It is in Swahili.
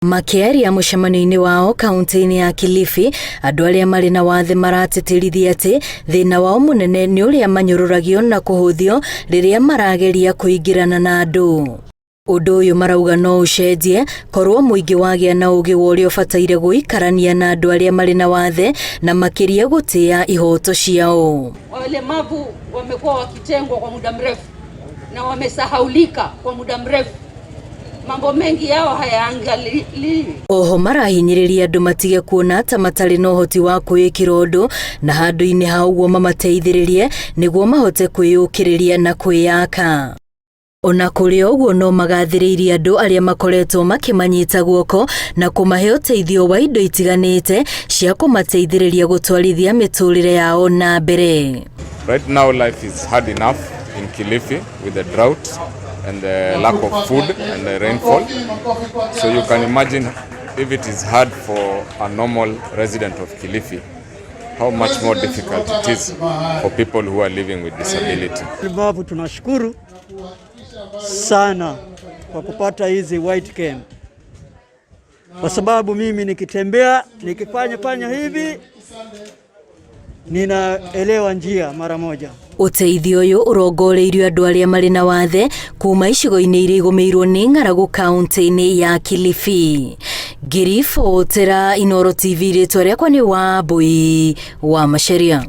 Makiaria mucemanio-ini wao kaunti-ini ya Kilifi, andu aria mari na wathe marateterithia ati thina wao munene ni uria manyururagio na kuhuthio riria marageria kuingirana na andu. Undu uyu marauga no ucenjie korwo muingi wagia na ugi wa uria bataire guikarania na andu aria mari na wathe na makiria gutia ihoto ciao. Walemavu wamekuwa wakitengwa kwa muda mrefu na wamesahaulika kwa muda mrefu. Mambo mengi yao hayaangalii. Oho marahinyiriria andu matige kuona ta matari no hoti wa kwikira undu na handu-ini hau guo mamateithiririe niguo mahote kwiyukiriria na kwiyaka. Ona kuri uguo no magathiririe andu aria makoretwo makimanyita guoko na kumahe uteithio wa indo itiganite cia kumateithiriria gutwarithia miturire yao na mbere. Right now life is hard enough in Kilifi with the drought and the lack of food and the rainfall. So you can imagine if it is hard for a normal resident of Kilifi, how much more difficult it is for people who are living with disability. Walemavu tunashukuru sana kwa kupata hizi white cam. Kwa sababu mimi nikitembea, nikifanya hivi, ninaelewa njia mara moja. Uteithio uyu urongoreirio andu aria mari na wathe kuma icigo-ini iria igumirwo ni ng'aragu kaunti-ini ya Kilifi. Ngiribotera Inooro TV ritwa riakwa ni Wambui wa Macharia.